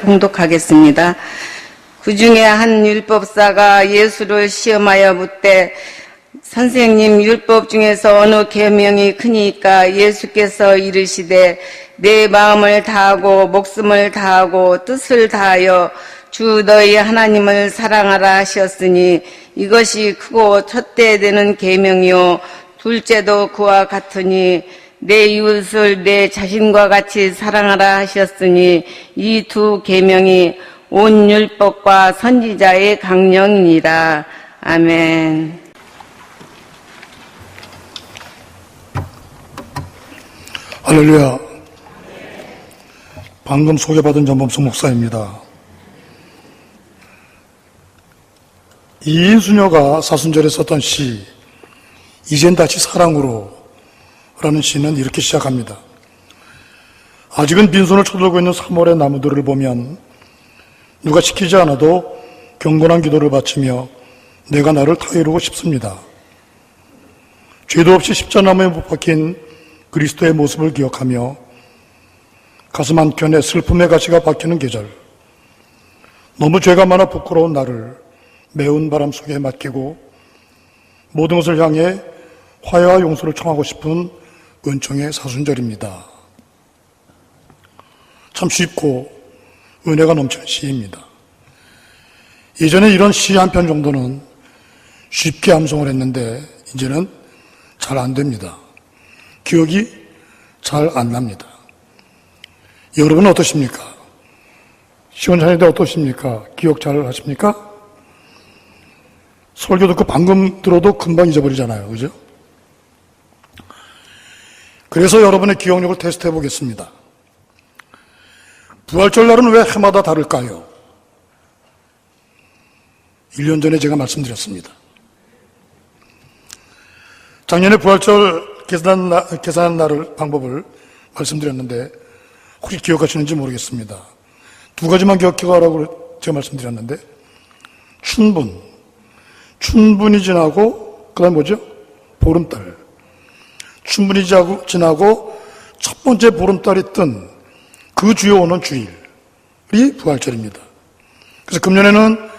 봉독하겠습니다. 그 중에 한 율법사가 예수를 시험하여 묻되 선생님, 율법 중에서 어느 계명이 크니까? 예수께서 이르시되 내 마음을 다하고 목숨을 다하고 뜻을 다하여 주 너희 하나님을 사랑하라 하셨으니 이것이 크고 첫째 되는 계명이요 둘째도 그와 같으니 내 이웃을 내 자신과 같이 사랑하라 하셨으니 이 두 계명이 온 율법과 선지자의 강령이니라. 아멘. 할렐루야. 방금 소개받은 전범수 목사입니다. 이인수녀가 사순절에 썼던 시 이젠 다시 사랑으로 라는 시는 이렇게 시작합니다. 아직은 빈손을 쳐들고 있는 3월의 나무들을 보면 누가 시키지 않아도 경건한 기도를 바치며 내가 나를 타이르고 싶습니다. 죄도 없이 십자나무에 못 박힌 그리스도의 모습을 기억하며 가슴 한켠에 슬픔의 가시가 박히는 계절, 너무 죄가 많아 부끄러운 나를 매운 바람 속에 맡기고 모든 것을 향해 화해와 용서를 청하고 싶은 은총의 사순절입니다. 참 쉽고 은혜가 넘치는 시입니다. 예전에 이런 시 한 편 정도는 쉽게 암송을 했는데 이제는 잘 안 됩니다. 기억이 잘 안 납니다. 여러분은 어떠십니까? 시원찮은데 어떠십니까? 기억 잘 하십니까? 설교 듣고 방금 들어도 금방 잊어버리잖아요. 그죠? 그래서 여러분의 기억력을 테스트해 보겠습니다. 부활절 날은 왜 해마다 다를까요? 1년 전에 제가 말씀드렸습니다. 작년에 부활절 계산한 날을 방법을 말씀드렸는데 혹시 기억하시는지 모르겠습니다. 두 가지만 기억하라고 제가 말씀드렸는데 춘분이 지나고 그 다음 뭐죠? 보름달. 춘분이 지나고 첫 번째 보름달이 뜬 그 주에 오는 주일이 부활절입니다. 그래서 금년에는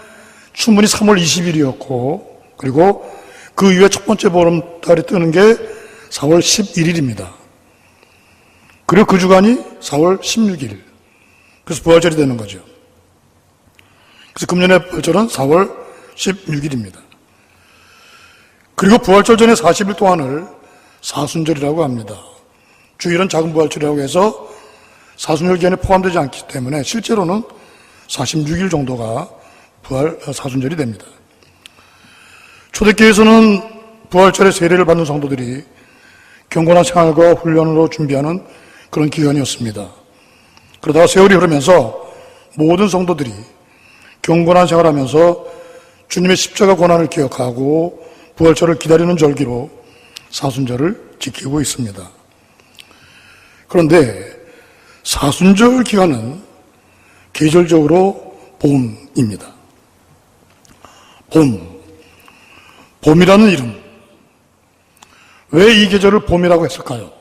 춘분이 3월 20일이었고 그리고 그 이후에 첫 번째 보름달이 뜨는 게 4월 11일입니다. 그리고 그 주간이 4월 16일. 그래서 부활절이 되는 거죠. 그래서 금년의 부활절은 4월 16일입니다. 그리고 부활절 전에 40일 동안을 사순절이라고 합니다. 주일은 작은 부활절이라고 해서 사순절 기간에 포함되지 않기 때문에 실제로는 46일 정도가 사순절이 됩니다. 초대교회에서는 부활절에 세례를 받는 성도들이 경건한 생활과 훈련으로 준비하는 그런 기간이었습니다. 그러다가 세월이 흐르면서 모든 성도들이 경건한 생활하면서 주님의 십자가 고난을 기억하고 부활절을 기다리는 절기로 사순절을 지키고 있습니다. 그런데 사순절 기간은 계절적으로 봄입니다. 봄이라는 이름. 왜 이 계절을 봄이라고 했을까요?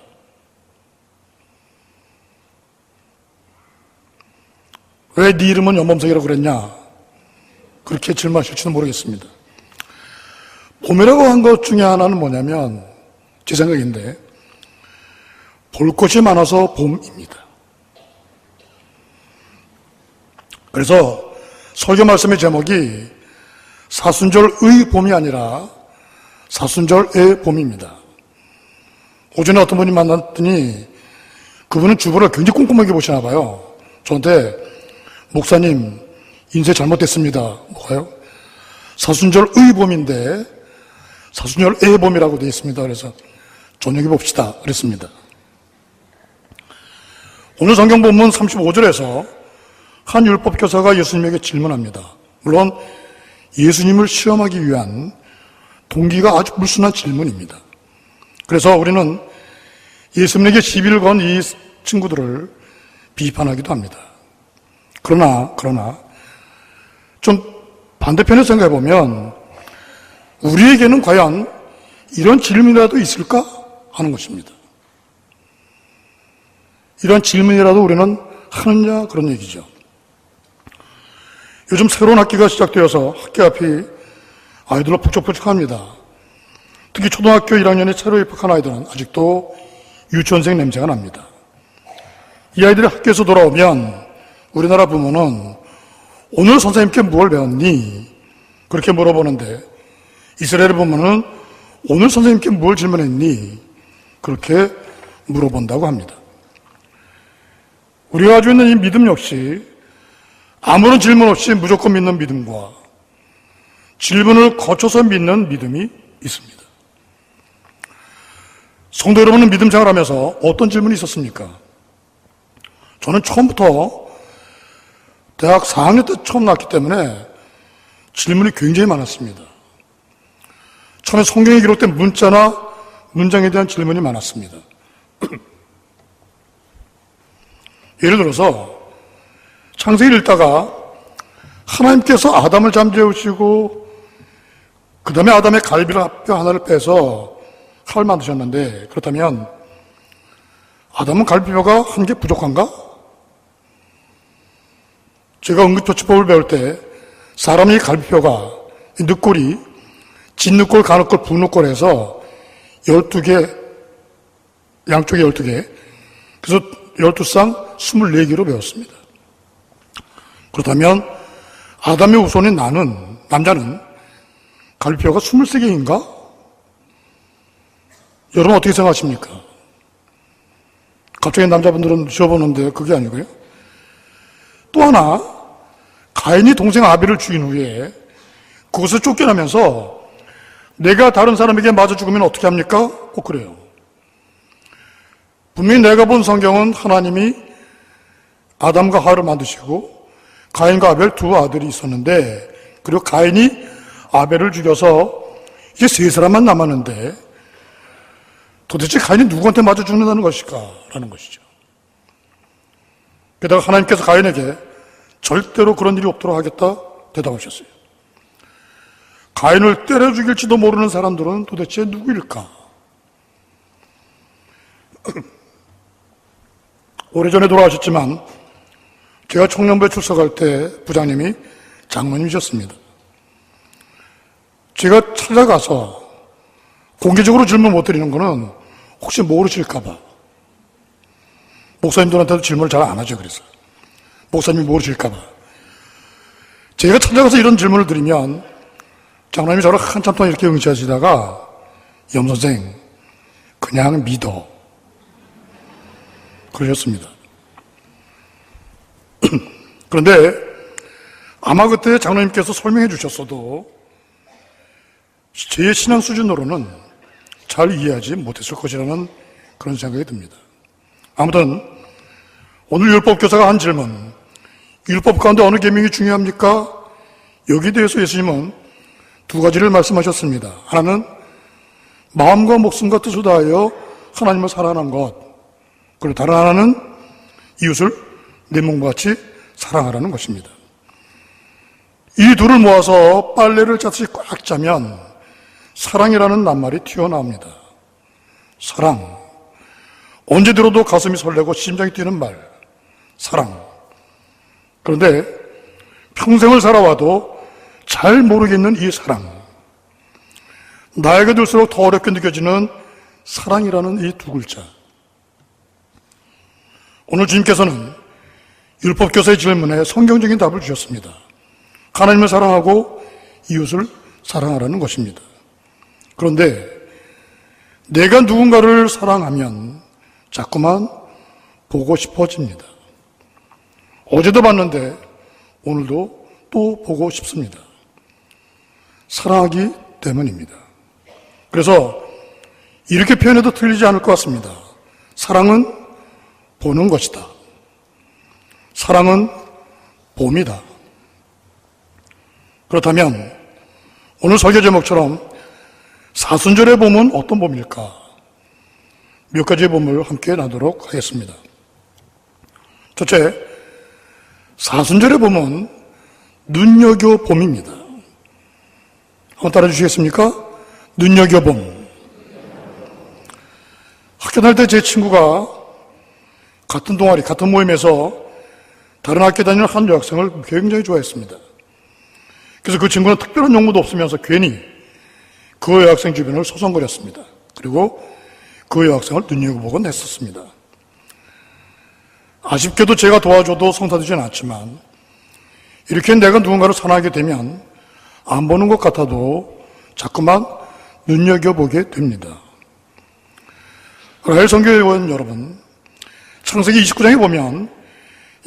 왜 네 이름은 연범석이라고 그랬냐? 그렇게 질문하실지도 모르겠습니다. 봄이라고 한 것 중에 하나는 뭐냐면 제 생각인데 볼 것이 많아서 봄입니다. 그래서 설교 말씀의 제목이 사순절의 봄이 아니라 사순절의 봄입니다. 오전에 어떤 분이 만났더니 그분은 주부를 굉장히 꼼꼼하게 보시나 봐요. 저한테 목사님 인쇄 잘못됐습니다. 뭐가요? 사순절의 봄인데 사순절의 봄이라고 되어 있습니다. 그래서 저녁에 봅시다 그랬습니다. 오늘 성경 본문 35절에서 한 율법 교사가 예수님에게 질문합니다. 물론 예수님을 시험하기 위한 동기가 아주 불순한 질문입니다. 그래서 우리는 예수님에게 시비를 건 이 친구들을 비판하기도 합니다. 그러나 좀 반대편에 생각해 보면 우리에게는 과연 이런 질문이라도 있을까 하는 것입니다. 이런 질문이라도 우리는 하느냐 그런 얘기죠. 요즘 새로운 학기가 시작되어서 학기 앞이 아이들로 북적북적합니다. 특히 초등학교 1학년에 새로 입학한 아이들은 아직도 유치원생 냄새가 납니다. 이 아이들이 학교에서 돌아오면 우리나라 부모는 오늘 선생님께 뭘 배웠니? 그렇게 물어보는데 이스라엘 부모는 오늘 선생님께 뭘 질문했니? 그렇게 물어본다고 합니다. 우리가 가지고 있는 이 믿음 역시 아무런 질문 없이 무조건 믿는 믿음과 질문을 거쳐서 믿는 믿음이 있습니다. 성도 여러분은 믿음 생활하면서 어떤 질문이 있었습니까? 저는 처음부터 대학 4학년 때 처음 나왔기 때문에 질문이 굉장히 많았습니다. 처음에 성경에 기록된 문자나 문장에 대한 질문이 많았습니다. 예를 들어서 창세기를 읽다가 하나님께서 아담을 잠재우시고 그 다음에 아담의 갈비뼈 하나를 빼서 칼을 만드셨는데 그렇다면 아담은 갈비뼈가 한 개 부족한가? 제가 응급처치법을 배울 때 사람의 갈비뼈가 늑골이 진늑골, 간늑골, 북늑골 해서 12개, 양쪽에 12개, 그래서 12쌍 24개로 배웠습니다. 그렇다면 아담의 후손인 남자는 갈비뼈가 23개인가? 여러분 어떻게 생각하십니까? 갑자기 남자분들은 지어보는데 그게 아니고요. 또 하나, 가인이 동생 아벨을 죽인 후에 그것을 쫓겨나면서 내가 다른 사람에게 맞아 죽으면 어떻게 합니까? 꼭 그래요. 분명히 내가 본 성경은 하나님이 아담과 하와를 만드시고 가인과 아벨 두 아들이 있었는데 그리고 가인이 아벨을 죽여서 이제 세 사람만 남았는데 도대체 가인이 누구한테 맞아 죽는다는 것일까? 라는 것이죠. 게다가 하나님께서 가인에게 절대로 그런 일이 없도록 하겠다 대답하셨어요. 가인을 때려 죽일지도 모르는 사람들은 도대체 누구일까? 오래전에 돌아가셨지만 제가 청년부에 출석할 때 부장님이 장로님이셨습니다. 제가 찾아가서 공개적으로 질문 못 드리는 거는 혹시 모르실까봐. 목사님들한테도 질문을 잘 안 하죠. 그래서 목사님이 모르실까봐. 제가 찾아가서 이런 질문을 드리면 장로님이 저를 한참 동안 이렇게 응시하시다가 염선생 그냥 믿어 그러셨습니다. 그런데 아마 그때 장로님께서 설명해 주셨어도 제 신앙 수준으로는 잘 이해하지 못했을 것이라는 그런 생각이 듭니다. 아무튼 오늘 율법교사가 한 질문, 율법 가운데 어느 계명이 중요합니까? 여기에 대해서 예수님은 두 가지를 말씀하셨습니다. 하나는 마음과 목숨과 뜻을 다하여 하나님을 사랑하는 것, 그리고 다른 하나는 이웃을 내 몸과 같이 사랑하라는 것입니다. 이 둘을 모아서 빨래를 짜듯이 꽉 짜면 사랑이라는 낱말이 튀어나옵니다. 사랑. 언제 들어도 가슴이 설레고 심장이 뛰는 말. 사랑. 그런데 평생을 살아와도 잘 모르겠는 이 사랑. 나이가 들수록 더 어렵게 느껴지는 사랑이라는 이 두 글자. 오늘 주님께서는 율법교사의 질문에 성경적인 답을 주셨습니다. 하나님을 사랑하고 이웃을 사랑하라는 것입니다. 그런데 내가 누군가를 사랑하면 자꾸만 보고 싶어집니다. 어제도 봤는데 오늘도 또 보고 싶습니다. 사랑하기 때문입니다. 그래서 이렇게 표현해도 틀리지 않을 것 같습니다. 사랑은 보는 것이다. 사랑은 봄이다. 그렇다면 오늘 설교 제목처럼 사순절의 봄은 어떤 봄일까? 몇 가지의 봄을 함께 나누도록 하겠습니다. 첫째, 사순절의 봄은 눈여겨봄입니다. 한번 따라 주시겠습니까? 눈여겨봄. 학교 다닐 때 제 친구가 같은 동아리, 같은 모임에서 다른 학교 다니는 한 여학생을 굉장히 좋아했습니다. 그래서 그 친구는 특별한 용무도 없으면서 괜히 그 여학생 주변을 소송거렸습니다. 그리고 그 여학생을 눈여겨보곤 했었습니다. 아쉽게도 제가 도와줘도 성사되진 않지만 이렇게 내가 누군가를 사랑하게 되면 안 보는 것 같아도 자꾸만 눈여겨보게 됩니다. 라헬 선교회원 여러분, 창세기 29장에 보면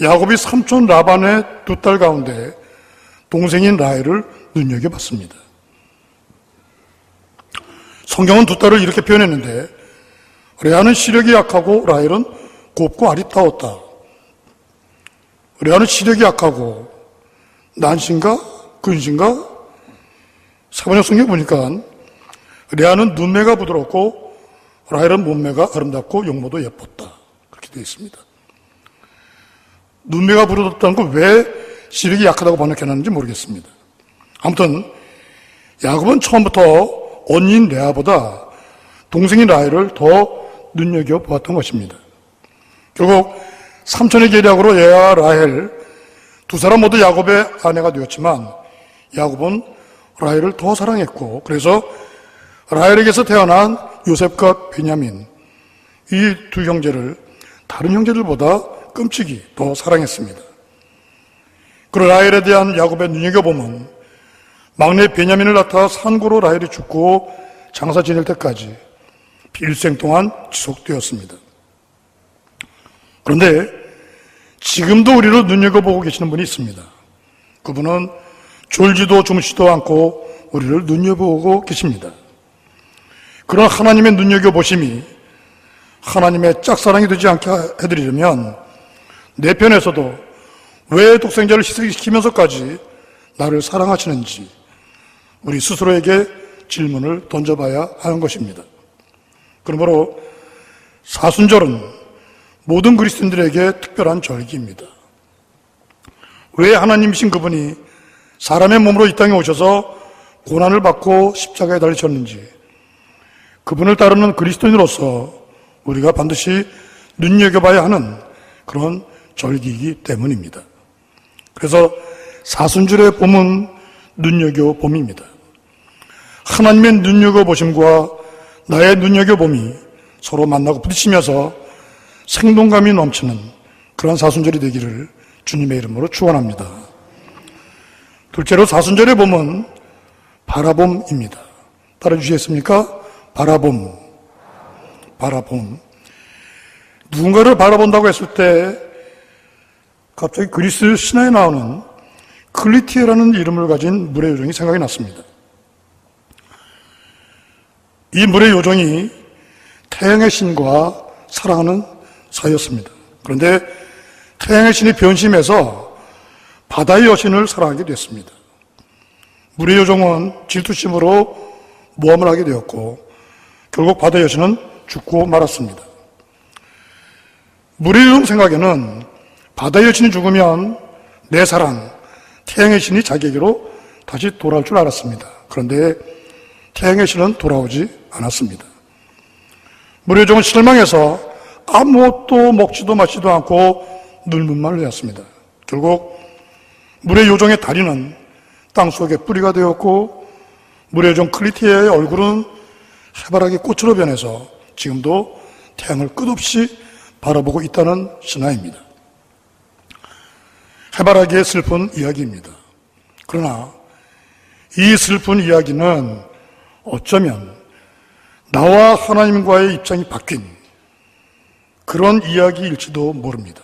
야곱이 삼촌 라반의 두 딸 가운데 동생인 라헬을 눈여겨봤습니다. 성경은 두 딸을 이렇게 표현했는데 레아는 시력이 약하고 라헬은 곱고 아리따웠다. 레아는 시력이 약하고 난신가 근신가 사번역 성경 보니까 레아는 눈매가 부드럽고 라헬은 몸매가 아름답고 용모도 예뻤다. 그렇게 되어 있습니다. 눈매가 부드럽다는 걸 왜 시력이 약하다고 번역해놨는지 모르겠습니다. 아무튼 야곱은 처음부터 언니인 레아보다 동생인 라헬을 더 눈여겨보았던 것입니다. 결국 삼촌의 계략으로 레아와 라헬 두 사람 모두 야곱의 아내가 되었지만 야곱은 라헬을 더 사랑했고 그래서 라헬에게서 태어난 요셉과 베냐민 이 두 형제를 다른 형제들보다 끔찍이 더 사랑했습니다. 그리고 라헬에 대한 야곱의 눈여겨봄은 막내 베냐민을 낳다 산고로 라헬이 죽고 장사 지낼 때까지 일생 동안 지속되었습니다. 그런데 지금도 우리를 눈여겨보고 계시는 분이 있습니다. 그분은 졸지도 주무시지도 않고 우리를 눈여보고 계십니다. 그런 하나님의 눈여겨보심이 하나님의 짝사랑이 되지 않게 해드리려면 내 편에서도 왜 독생자를 희생시키면서까지 나를 사랑하시는지 우리 스스로에게 질문을 던져봐야 하는 것입니다. 그러므로 사순절은 모든 그리스도인들에게 특별한 절기입니다. 왜 하나님이신 그분이 사람의 몸으로 이 땅에 오셔서 고난을 받고 십자가에 달리셨는지 그분을 따르는 그리스도인으로서 우리가 반드시 눈여겨봐야 하는 그런 절기이기 때문입니다. 그래서 사순절의 봄은 눈여겨봄입니다. 하나님의 눈여겨보심과 나의 눈여겨봄이 서로 만나고 부딪히면서 생동감이 넘치는 그런 사순절이 되기를 주님의 이름으로 축원합니다. 둘째로 사순절의 봄은 바라봄입니다. 따라주시겠습니까? 바라봄. 누군가를 바라본다고 했을 때 갑자기 그리스 신화에 나오는 클리티에라는 이름을 가진 물의 요정이 생각이 났습니다. 이 물의 요정이 태양의 신과 사랑하는 사이였습니다. 그런데 태양의 신이 변심해서 바다의 여신을 사랑하게 됐습니다. 물의 요정은 질투심으로 모함을 하게 되었고 결국 바다의 여신은 죽고 말았습니다. 물의 요정 생각에는 바다의 여신이 죽으면 내 사랑, 태양의 신이 자기에게로 다시 돌아올 줄 알았습니다. 그런데 태양의 신은 돌아오지 않았습니다. 물의 요정은 실망해서 아무것도 먹지도 마시지도 않고 눈물만 흘렸습니다. 결국 물의 요정의 다리는 땅속에 뿌리가 되었고 물의 요정 클리티의 얼굴은 해바라기 꽃으로 변해서 지금도 태양을 끝없이 바라보고 있다는 신화입니다. 해바라기의 슬픈 이야기입니다. 그러나 이 슬픈 이야기는 어쩌면 나와 하나님과의 입장이 바뀐 그런 이야기일지도 모릅니다.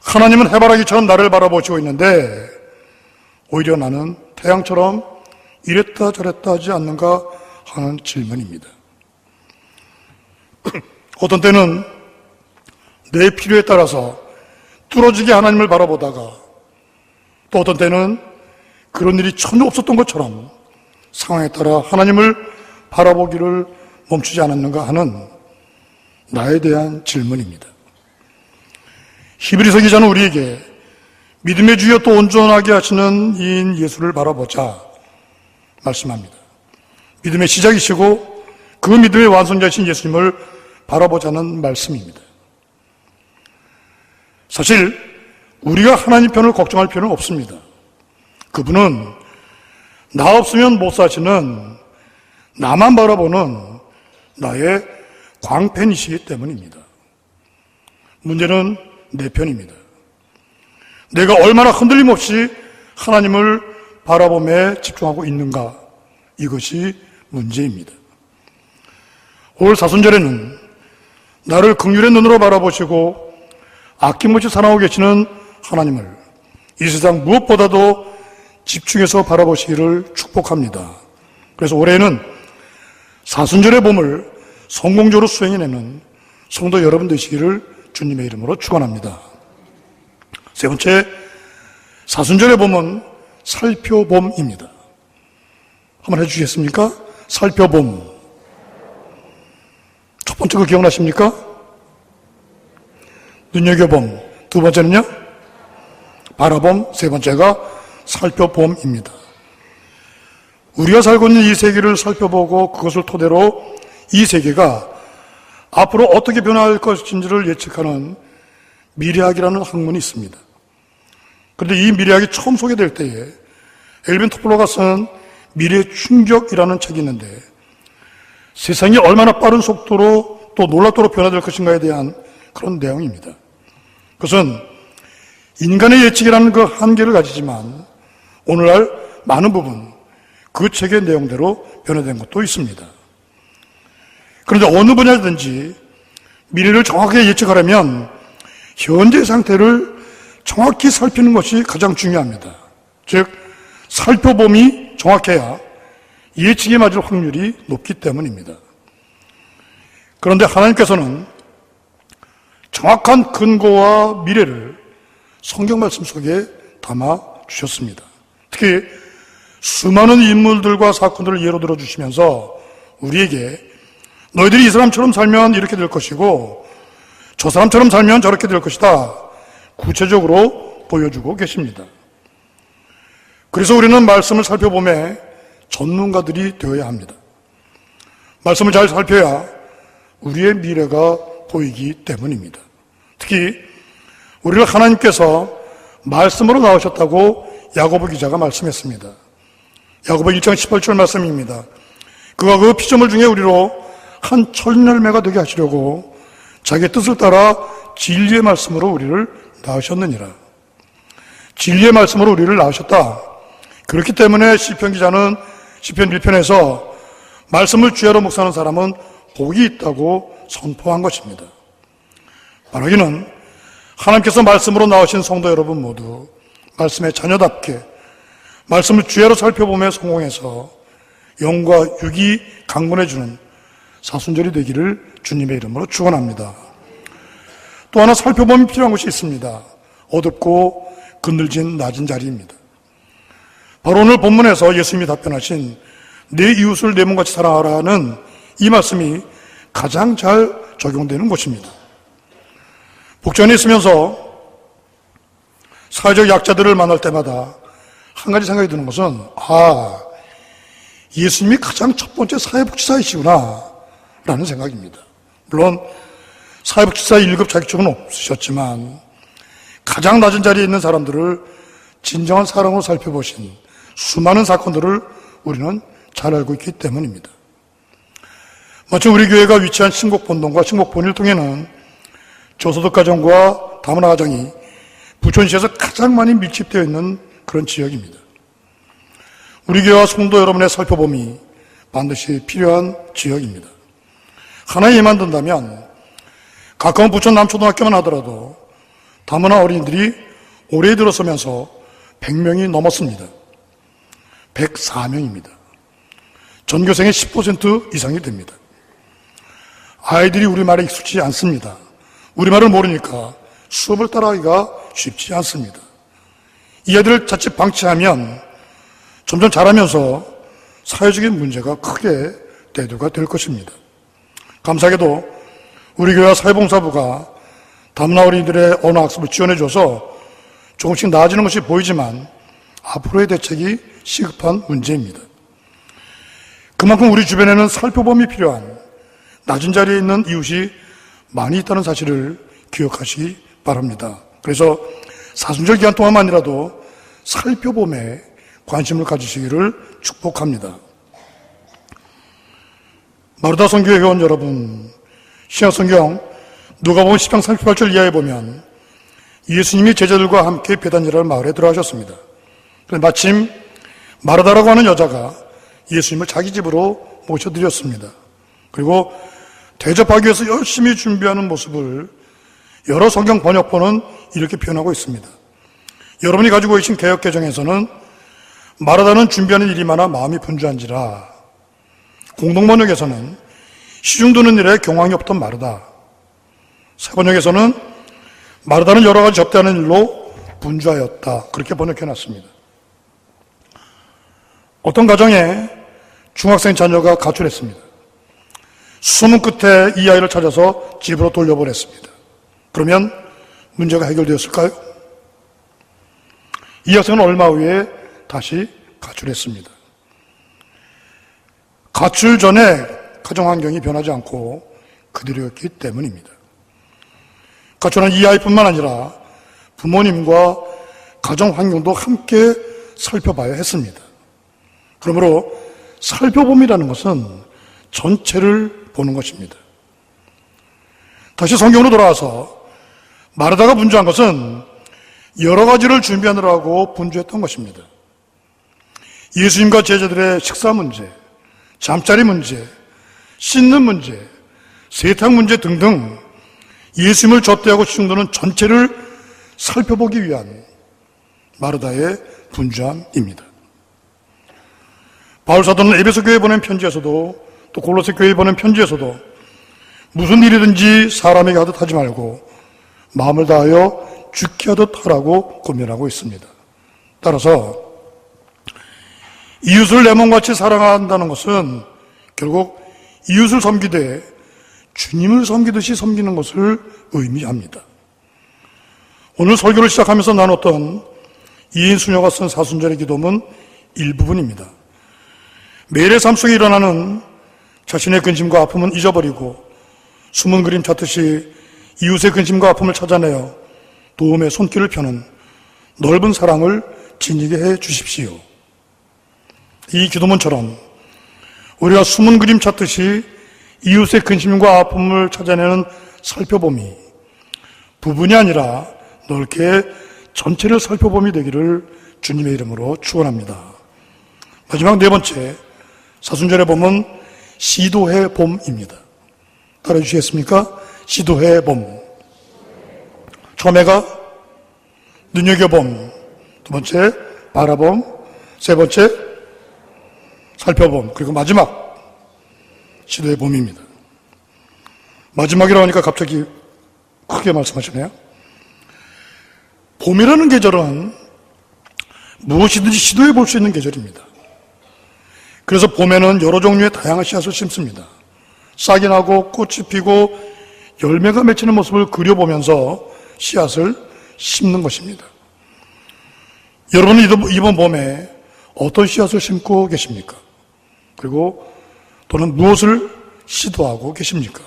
하나님은 해바라기처럼 나를 바라보시고 있는데 오히려 나는 태양처럼 이랬다 저랬다 하지 않는가 하는 질문입니다. 어떤 때는 내 필요에 따라서 뚫어지게 하나님을 바라보다가 또 어떤 때는 그런 일이 전혀 없었던 것처럼 상황에 따라 하나님을 바라보기를 멈추지 않았는가 하는 나에 대한 질문입니다. 히브리서 기자는 우리에게 믿음의 주여 또 온전하게 하시는 이인 예수를 바라보자 말씀합니다. 믿음의 시작이시고 그 믿음의 완성자이신 예수님을 바라보자는 말씀입니다. 사실 우리가 하나님 편을 걱정할 필요는 없습니다. 그분은 나 없으면 못 사시는, 나만 바라보는 나의 광팬이시기 때문입니다. 문제는 내 편입니다. 내가 얼마나 흔들림 없이 하나님을 바라보며 집중하고 있는가, 이것이 문제입니다. 올 사순절에는 나를 긍휼의 눈으로 바라보시고 아낌없이 사랑하고 계시는 하나님을 이 세상 무엇보다도 집중해서 바라보시기를 축복합니다. 그래서 올해는 사순절의 봄을 성공적으로 수행해내는 성도 여러분 되시기를 주님의 이름으로 축원합니다. 세 번째, 사순절의 봄은 살펴봄입니다. 한번 해주시겠습니까? 살펴봄. 첫 번째 거 기억나십니까? 눈여겨봄. 두 번째는요? 바라봄. 세 번째가 살펴봄입니다. 우리가 살고 있는 이 세계를 살펴보고 그것을 토대로 이 세계가 앞으로 어떻게 변화할 것인지를 예측하는 미래학이라는 학문이 있습니다. 그런데 이 미래학이 처음 소개될 때에 엘빈 토플러가 쓴 미래 충격이라는 책이 있는데 세상이 얼마나 빠른 속도로 또 놀랍도록 변화될 것인가에 대한 그런 내용입니다. 그것은 인간의 예측이라는 그 한계를 가지지만 오늘날 많은 부분 그 책의 내용대로 변화된 것도 있습니다. 그런데 어느 분야든지 미래를 정확하게 예측하려면 현재 상태를 정확히 살피는 것이 가장 중요합니다. 즉 살펴봄이 정확해야 예측이 맞을 확률이 높기 때문입니다. 그런데 하나님께서는 정확한 근거와 미래를 성경 말씀 속에 담아 주셨습니다. 특히 수많은 인물들과 사건들을 예로 들어 주시면서 우리에게 너희들이 이 사람처럼 살면 이렇게 될 것이고 저 사람처럼 살면 저렇게 될 것이다, 구체적으로 보여주고 계십니다. 그래서 우리는 말씀을 살펴보며 전문가들이 되어야 합니다. 말씀을 잘 살펴야 우리의 미래가 보이기 때문입니다. 특히 우리를 하나님께서 말씀으로 나오셨다고 야고보 기자가 말씀했습니다. 야고보 1장 18절 말씀입니다. 그가 그 피조물 중에 우리로 한 철열매가 되게 하시려고 자기의 뜻을 따라 진리의 말씀으로 우리를 낳으셨느니라. 진리의 말씀으로 우리를 낳으셨다. 그렇기 때문에 시편 기자는 시편 1편에서 말씀을 주야로 묵상하는 사람은 복이 있다고 선포한 것입니다. 바로 이는 하나님께서 말씀으로 나오신 성도 여러분 모두 말씀의 자녀답게 말씀을 주야로 살펴보며 성공해서 영과 육이 강건해주는 사순절이 되기를 주님의 이름으로 축원합니다. 또 하나 살펴보면 필요한 것이 있습니다. 어둡고 그늘진 낮은 자리입니다. 바로 오늘 본문에서 예수님이 답변하신 내 이웃을 내 몸같이 사랑하라는 이 말씀이 가장 잘 적용되는 곳입니다. 복전에 있으면서 사회적 약자들을 만날 때마다 한 가지 생각이 드는 것은 예수님이 가장 첫 번째 사회복지사이시구나 라는 생각입니다. 물론 사회복지사 1급 자격증은 없으셨지만 가장 낮은 자리에 있는 사람들을 진정한 사랑으로 살펴보신 수많은 사건들을 우리는 잘 알고 있기 때문입니다. 마침 우리 교회가 위치한 신곡본동과 신곡본일 통에는 저소득 가정과 다문화 가정이 부천시에서 가장 많이 밀집되어 있는 그런 지역입니다. 우리 교회와 성도 여러분의 살펴봄이 반드시 필요한 지역입니다. 하나에 예만 든다면 가까운 부천 남초등학교만 하더라도 다문화 어린이들이 올해 들어서면서 100명이 넘었습니다. 104명입니다. 전교생의 10% 이상이 됩니다. 아이들이 우리말에 익숙지 않습니다. 우리말을 모르니까 수업을 따라하기가 쉽지 않습니다. 이 아이들을 자칫 방치하면 점점 자라면서 사회적인 문제가 크게 대두가 될 것입니다. 감사하게도 우리 교회와 사회봉사부가 다문화 어린이들의 언어 학습을 지원해줘서 조금씩 나아지는 것이 보이지만 앞으로의 대책이 시급한 문제입니다. 그만큼 우리 주변에는 살펴봄이 필요한 낮은 자리에 있는 이웃이 많이 있다는 사실을 기억하시기 바랍니다. 그래서 사순절 기간 동안만이라도 살펴봄에 관심을 가지시기를 축복합니다. 마르다 선교회 회원 여러분, 신약성경 누가복음 10장 38절 이하에 보면 예수님이 제자들과 함께 베다니라는 마을에 들어가셨습니다. 그런데 마침 마르다라고 하는 여자가 예수님을 자기 집으로 모셔드렸습니다. 그리고 대접하기 위해서 열심히 준비하는 모습을 여러 성경 번역본은 이렇게 표현하고 있습니다. 여러분이 가지고 계신 개역개정에서는 마르다는 준비하는 일이 많아 마음이 분주한지라, 공동번역에서는 시중드는 일에 경황이 없던 마르다, 세번역에서는 마르다는 여러 가지 접대하는 일로 분주하였다, 그렇게 번역해놨습니다. 어떤 가정에 중학생 자녀가 가출했습니다. 숨은 끝에 이 아이를 찾아서 집으로 돌려보냈습니다. 그러면 문제가 해결되었을까요? 이 학생은 얼마 후에 다시 가출했습니다. 가출 전에 가정 환경이 변하지 않고 그대로였기 때문입니다. 가출한 이 아이뿐만 아니라 부모님과 가정 환경도 함께 살펴봐야 했습니다. 그러므로 살펴봄이라는 것은 전체를 보는 것입니다. 다시 성경으로 돌아와서 마르다가 분주한 것은 여러 가지를 준비하느라고 분주했던 것입니다. 예수님과 제자들의 식사 문제, 잠자리 문제, 씻는 문제, 세탁 문제 등등 예수님을 접대하고 시중도는 전체를 살펴보기 위한 마르다의 분주함입니다. 바울 사도는 에베소 교회에 보낸 편지에서도 또 골로새 교회에 보낸 편지에서도 무슨 일이든지 사람에게 하듯 하지 말고 마음을 다하여 죽게 하듯 하라고 권면하고 있습니다. 따라서 이웃을 내 몸같이 사랑한다는 것은 결국 이웃을 섬기되 주님을 섬기듯이 섬기는 것을 의미합니다. 오늘 설교를 시작하면서 나눴던 이인 수녀가 쓴 사순절의 기도문 일부분입니다. 매일의 삶 속에 일어나는 자신의 근심과 아픔은 잊어버리고 숨은 그림 찾듯이 이웃의 근심과 아픔을 찾아내어 도움의 손길을 펴는 넓은 사랑을 지니게 해 주십시오. 이 기도문처럼 우리가 숨은 그림 찾듯이 이웃의 근심과 아픔을 찾아내는 살펴봄이 부분이 아니라 넓게 전체를 살펴봄이 되기를 주님의 이름으로 축원합니다. 마지막 네 번째, 사순절의 봄은 시도의 봄입니다. 따라해 주시겠습니까? 시도의 봄. 처음에가 눈여겨봄, 두 번째 바라봄, 세 번째 살펴봄, 그리고 마지막 시도의 봄입니다. 마지막이라고 하니까 갑자기 크게 말씀하시네요. 봄이라는 계절은 무엇이든지 시도해 볼 수 있는 계절입니다. 그래서 봄에는 여러 종류의 다양한 씨앗을 심습니다. 싹이 나고 꽃이 피고 열매가 맺히는 모습을 그려보면서 씨앗을 심는 것입니다. 여러분은 이번 봄에 어떤 씨앗을 심고 계십니까? 그리고 또는 무엇을 시도하고 계십니까?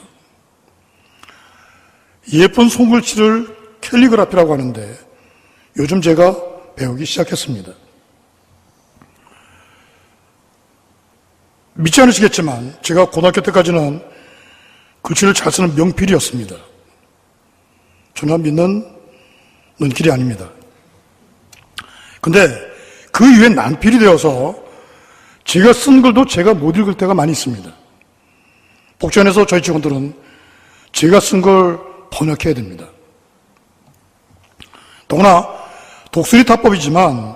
예쁜 손글씨를 캘리그라피라고 하는데 요즘 제가 배우기 시작했습니다. 믿지 않으시겠지만 제가 고등학교 때까지는 글씨를 잘 쓰는 명필이었습니다. 전혀 믿는 눈길이 아닙니다. 근데 그 이후에 난필이 되어서 제가 쓴 글도 제가 못 읽을 때가 많이 있습니다. 복지원에서 저희 직원들은 제가 쓴 걸 번역해야 됩니다. 더구나 독수리 타법이지만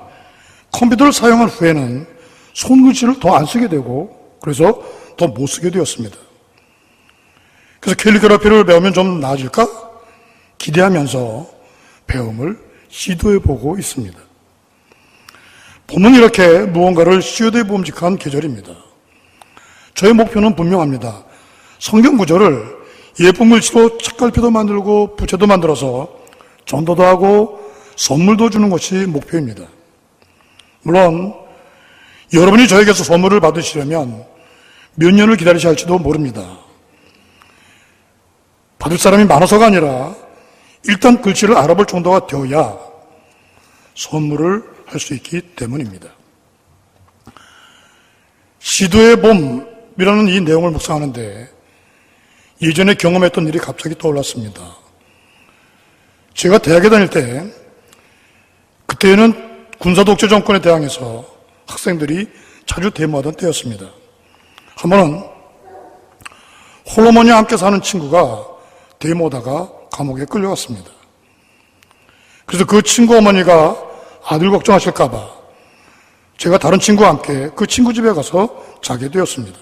컴퓨터를 사용한 후에는 손글씨를 더 안 쓰게 되고 그래서 더 못 쓰게 되었습니다. 그래서 캘리그라피를 배우면 좀 나아질까 기대하면서 배움을 시도해보고 있습니다. 봄은 이렇게 무언가를 시도해 봄직한 계절입니다. 저의 목표는 분명합니다. 성경 구절을 예쁜 글씨로 책갈피도 만들고 부채도 만들어서 전도도 하고 선물도 주는 것이 목표입니다. 물론 여러분이 저에게서 선물을 받으시려면 몇 년을 기다리셔야 할지도 모릅니다. 받을 사람이 많아서가 아니라 일단 글씨를 알아볼 정도가 되어야 선물을 할 수 있기 때문입니다. 시도의 봄이라는 이 내용을 묵상하는데 예전에 경험했던 일이 갑자기 떠올랐습니다. 제가 대학에 다닐 때 그때는 군사독재 정권에 대항해서 학생들이 자주 데모하던 때였습니다. 한 번은 홀어머니와 함께 사는 친구가 데모하다가 감옥에 끌려갔습니다. 그래서 그 친구 어머니가 아들 걱정하실까봐 제가 다른 친구와 함께 그 친구 집에 가서 자게 되었습니다.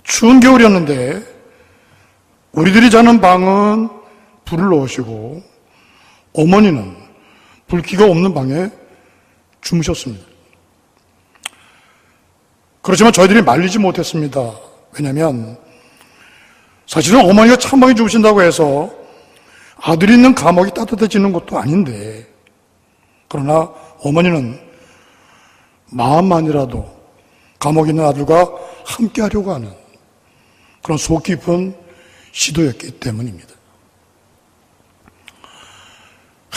추운 겨울이었는데 우리들이 자는 방은 불을 넣으시고 어머니는 불기가 없는 방에 주무셨습니다. 그렇지만 저희들이 말리지 못했습니다. 왜냐하면 사실은 어머니가 찬방에 주무신다고 해서 아들이 있는 감옥이 따뜻해지는 것도 아닌데, 그러나 어머니는 마음만이라도 감옥에 있는 아들과 함께 하려고 하는 그런 속 깊은 시도였기 때문입니다.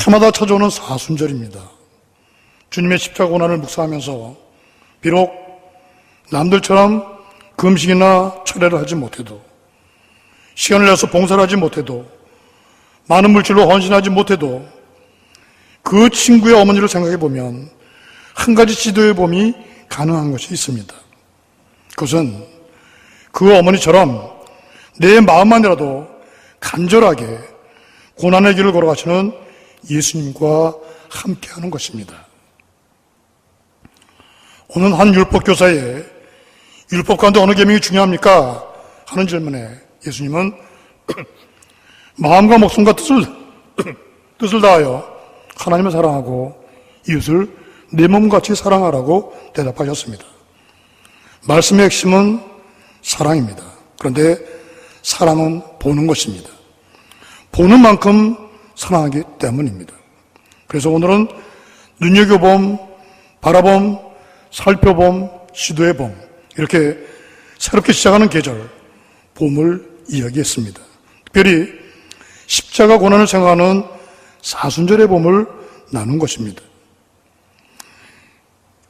해마다 찾아오는 사순절입니다. 주님의 십자가 고난을 묵상하면서 비록 남들처럼 금식이나 철회를 하지 못해도, 시간을 내서 봉사를 하지 못해도, 많은 물질로 헌신하지 못해도 그 친구의 어머니를 생각해 보면 한 가지 시도의 봄이 가능한 것이 있습니다. 그것은 그 어머니처럼 내 마음만이라도 간절하게 고난의 길을 걸어가시는 예수님과 함께하는 것입니다. 오늘 한 율법교사의 율법 가운데 어느 계명이 중요합니까? 하는 질문에 예수님은 마음과 목숨과 뜻을 다하여 하나님을 사랑하고 이웃을 내 몸같이 사랑하라고 대답하셨습니다. 말씀의 핵심은 사랑입니다. 그런데 사랑은 보는 것입니다. 보는 만큼 사랑하기 때문입니다. 그래서 오늘은 눈여겨봄, 바라봄, 살펴봄, 시도해봄, 이렇게 새롭게 시작하는 계절, 봄을 이야기했습니다. 특별히 십자가 고난을 생각하는 사순절의 봄을 나눈 것입니다.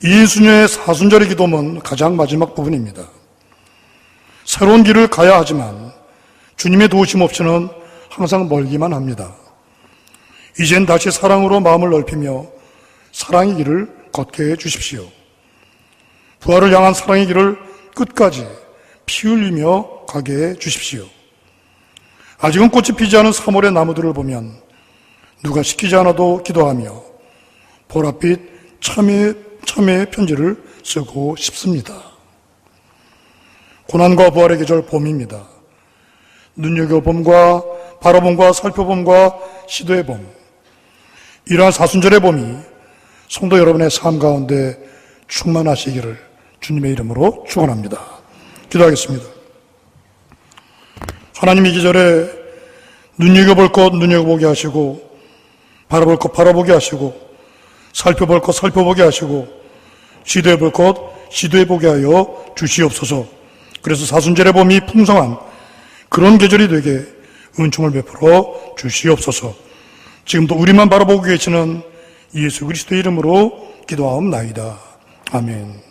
이인수녀의 사순절의 기도문 가장 마지막 부분입니다. 새로운 길을 가야 하지만 주님의 도우심 없이는 항상 멀기만 합니다. 이젠 다시 사랑으로 마음을 넓히며 사랑의 길을 걷게 해 주십시오. 부활을 향한 사랑의 길을 끝까지 피 흘리며 가게 해 주십시오. 아직은 꽃이 피지 않은 3월의 나무들을 보면 누가 시키지 않아도 기도하며 보랏빛 참회의 편지를 쓰고 싶습니다. 고난과 부활의 계절 봄입니다. 눈여겨봄과 바라봄과 살펴봄과 시도의 봄, 이러한 사순절의 봄이 성도 여러분의 삶 가운데 충만하시기를 주님의 이름으로 축원합니다. 기도하겠습니다. 하나님, 이 계절에 눈여겨볼 것 눈여겨보게 하시고, 바라볼 것 바라보게 하시고, 살펴볼 것 살펴보게 하시고, 시도해볼 것 시도해보게 하여 주시옵소서. 그래서 사순절의 봄이 풍성한 그런 계절이 되게 은총을 베풀어 주시옵소서. 지금도 우리만 바라보고 계시는 예수 그리스도의 이름으로 기도하옵나이다. 아멘.